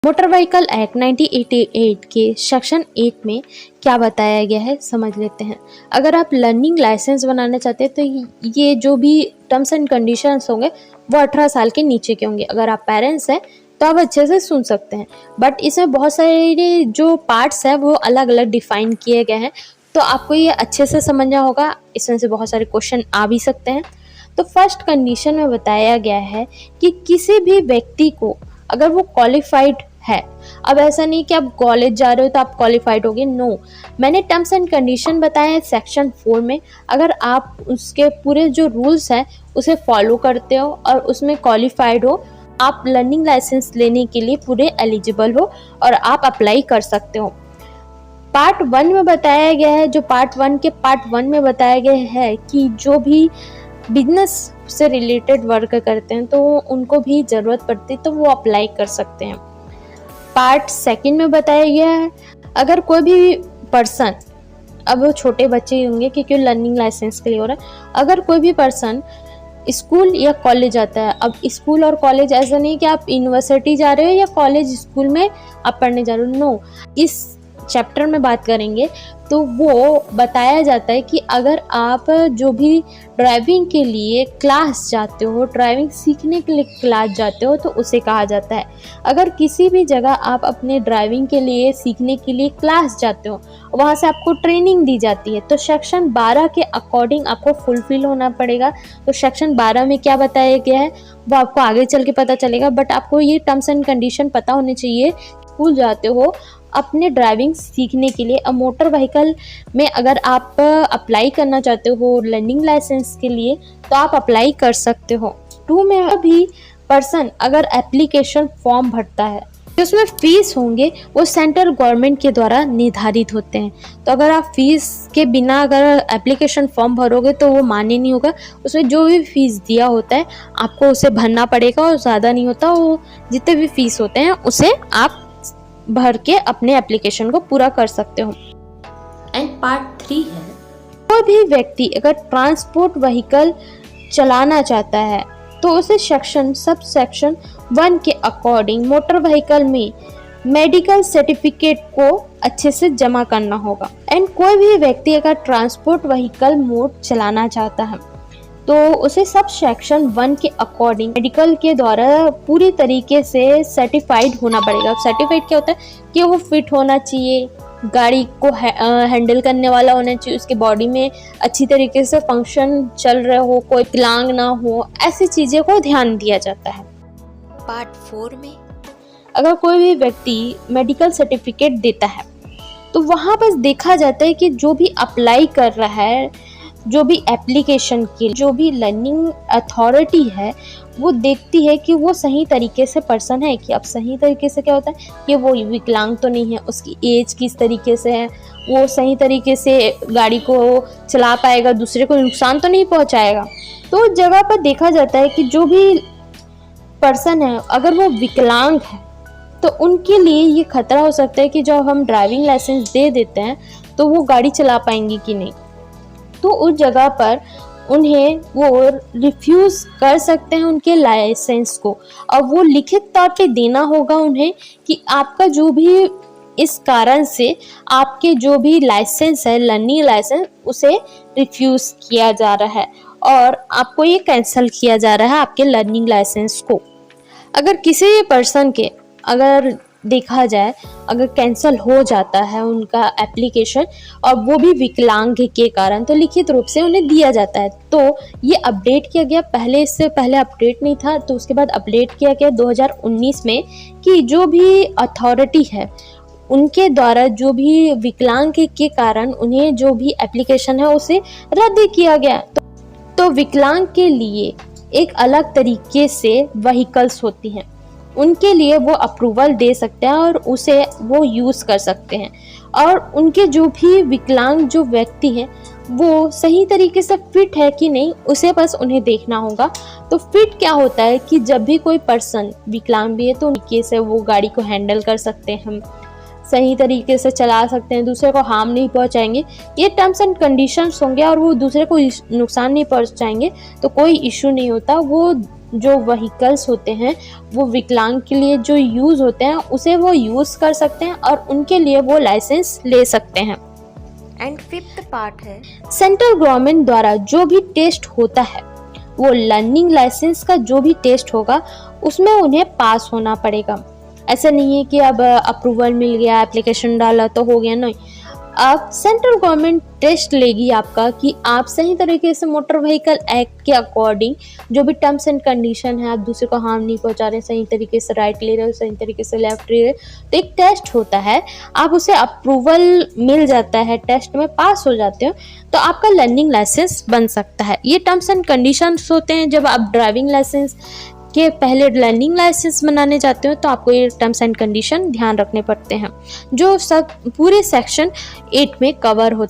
Motor vehicle act 1988 के section 8 में क्या बताया गया है समझ लेते हैं। अगर आप लर्निंग लाइसेंस बनाना चाहते हैं तो ये जो भी टर्म्स एंड कंडीशंस होंगे वो 18 साल के नीचे के होंगे। अगर आप पेरेंट्स हैं तो आप अच्छे से सुन सकते हैं, बट इसमें बहुत सारे जो पार्ट्स हैं वो अलग अलग डिफाइन किए गए हैं, तो आपको ये अच्छे से समझना होगा। इसमें से बहुत सारे क्वेश्चन आ भी सकते हैं। तो फर्स्ट कंडीशन में बताया गया है कि किसी भी व्यक्ति को अगर वो क्वालिफाइड है, अब ऐसा नहीं कि आप कॉलेज जा रहे हो तो आप क्वालिफाइड होगे, नो। मैंने टर्म्स एंड कंडीशन बताए हैं सेक्शन 4 में। अगर आप उसके पूरे जो रूल्स हैं उसे फॉलो करते हो और उसमें क्वालिफाइड हो, आप लर्निंग लाइसेंस लेने के लिए पूरे एलिजिबल हो और आप अप्लाई कर सकते हो। पार्ट 1 में बताया गया है, जो पार्ट 1 में बताया गया है कि जो भी बिजनेस से रिलेटेड वर्क करते हैं तो उनको भी ज़रूरत पड़ती है तो वो अप्लाई कर सकते हैं। पार्ट 2 में बताया गया है, अगर कोई भी पर्सन, अब वो छोटे बच्चे ही होंगे क्योंकि लर्निंग लाइसेंस के लिए हो रहा है, अगर कोई भी पर्सन स्कूल या कॉलेज आता है, अब स्कूल और कॉलेज ऐसा नहीं कि आप यूनिवर्सिटी जा रहे हो या कॉलेज स्कूल में आप पढ़ने जा रहे हो, नो। इस चैप्टर में बात करेंगे तो वो बताया जाता है कि अगर आप जो भी ड्राइविंग के लिए क्लास जाते हो, ड्राइविंग सीखने के लिए क्लास जाते हो, तो उसे कहा जाता है। अगर किसी भी जगह आप अपने ड्राइविंग के लिए सीखने के लिए क्लास जाते हो, वहाँ से आपको ट्रेनिंग दी जाती है, तो सेक्शन 12 के अकॉर्डिंग आपको फुलफिल होना पड़ेगा। तो सेक्शन 12 में क्या बताया गया है वो आपको आगे चल के पता चलेगा, बट आपको ये टर्म्स एंड कंडीशन पता होने चाहिए। स्कूल जाते हो अपने ड्राइविंग सीखने के लिए, अब मोटर व्हीकल में अगर आप अप्लाई करना चाहते हो लर्निंग लाइसेंस के लिए तो आप अप्लाई कर सकते हो। 2 में भी पर्सन अगर एप्लीकेशन फॉर्म भरता है तो उसमें फीस होंगे वो सेंट्रल गवर्नमेंट के द्वारा निर्धारित होते हैं। तो अगर आप फीस के बिना अगर एप्लीकेशन फॉर्म भरोगे तो वो मान्य नहीं होगा। उसमें जो भी फीस दिया होता है आपको उसे भरना पड़ेगा, और ज़्यादा नहीं होता, वो जितने भी फीस होते हैं उसे आप भर के अपने एप्लीकेशन को पूरा कर सकते हो। एंड पार्ट 3 है, कोई भी व्यक्ति अगर ट्रांसपोर्ट व्हीकल चलाना चाहता है तो उसे सब सेक्शन 1 के अकॉर्डिंग मोटर व्हीकल में मेडिकल सर्टिफिकेट को अच्छे से जमा करना होगा। एंड कोई भी व्यक्ति अगर ट्रांसपोर्ट व्हीकल मोड चलाना चाहता है तो उसे सब सेक्शन 1 के अकॉर्डिंग मेडिकल के द्वारा पूरी तरीके से सर्टिफाइड होना पड़ेगा। सर्टिफाइड क्या होता है कि वो फिट होना चाहिए, गाड़ी को हैंडल करने वाला होना चाहिए, उसके बॉडी में अच्छी तरीके से फंक्शन चल रहे हो, कोई विकलांग ना हो, ऐसी चीज़ें को ध्यान दिया जाता है। पार्ट 4 में अगर कोई भी व्यक्ति मेडिकल सर्टिफिकेट देता है तो वहाँ बस देखा जाता है कि जो भी अप्लाई कर रहा है, जो भी एप्लीकेशन की जो भी लर्निंग अथॉरिटी है वो देखती है कि वो सही तरीके से पर्सन है। कि अब सही तरीके से क्या होता है कि वो विकलांग तो नहीं है, उसकी एज किस तरीके से है, वो सही तरीके से गाड़ी को चला पाएगा, दूसरे को नुकसान तो नहीं पहुंचाएगा। तो जगह पर देखा जाता है कि जो भी पर्सन है अगर वो विकलांग है तो उनके लिए ये खतरा हो सकता है कि जब हम ड्राइविंग लाइसेंस दे देते हैं तो वो गाड़ी चला पाएंगे कि नहीं। तो उस जगह पर उन्हें वो रिफ्यूज़ कर सकते हैं उनके लाइसेंस को, और वो लिखित तौर पे देना होगा उन्हें कि आपका जो भी इस कारण से आपके जो भी लाइसेंस है लर्निंग लाइसेंस उसे रिफ्यूज़ किया जा रहा है और आपको ये कैंसिल किया जा रहा है आपके लर्निंग लाइसेंस को। अगर किसी भी पर्सन के अगर देखा जाए अगर कैंसिल हो जाता है उनका एप्लीकेशन और वो भी विकलांग के कारण, तो लिखित रूप से उन्हें दिया जाता है। तो ये अपडेट किया गया, पहले इससे पहले अपडेट नहीं था, तो उसके बाद अपडेट किया गया 2019 में कि जो भी अथॉरिटी है उनके द्वारा जो भी विकलांग के कारण उन्हें जो भी एप्लीकेशन है उसे रद्द किया गया। तो विकलांग के लिए एक अलग तरीके से व्हीकल्स होती हैं, उनके लिए वो अप्रूवल दे सकते हैं और उसे वो यूज़ कर सकते हैं। और उनके जो भी विकलांग जो व्यक्ति हैं वो सही तरीके से फिट है कि नहीं उसे बस उन्हें देखना होगा। तो फिट क्या होता है कि जब भी कोई पर्सन विकलांग भी है तो उनके से वो गाड़ी को हैंडल कर सकते हैं, हम सही तरीके से चला सकते हैं, दूसरे को हार्म नहीं पहुंचाएंगे, ये टर्म्स एंड कंडीशंस होंगे और वो दूसरे को नुकसान नहीं पहुंचाएंगे तो कोई इशू नहीं होता। वो जो व्हीकल्स होते हैं वो विकलांग के लिए जो यूज़ होते हैं उसे वो यूज़ कर सकते हैं और उनके लिए वो लाइसेंस ले सकते हैं। एंड फिफ्थ पार्ट है सेंट्रल गवर्नमेंट द्वारा जो भी टेस्ट होता है वो लर्निंग लाइसेंस का जो भी टेस्ट होगा उसमें उन्हें पास होना पड़ेगा। ऐसा नहीं है कि अब अप्रूवल मिल गया, एप्लीकेशन डाला तो हो गया, नहीं। अब सेंट्रल गवर्नमेंट टेस्ट लेगी आपका कि आप सही तरीके से मोटर व्हीकल एक्ट के अकॉर्डिंग जो भी टर्म्स एंड कंडीशन है, आप दूसरे को हार्म नहीं पहुंचा रहे, सही तरीके से राइट ले रहे हो, सही तरीके से लेफ्ट ले रहे हो। तो एक टेस्ट होता है, आप उसे अप्रूवल मिल जाता है, टेस्ट में पास हो जाते हो तो आपका लर्निंग लाइसेंस बन सकता है। ये टर्म्स एंड कंडीशंस होते हैं। जब आप ड्राइविंग लाइसेंस के पहले लर्निंग लाइसेंस बनाने जाते हो तो आपको ये टर्म्स एंड कंडीशन ध्यान रखने पड़ते हैं, जो सब पूरे सेक्शन 8 में कवर होते हैं।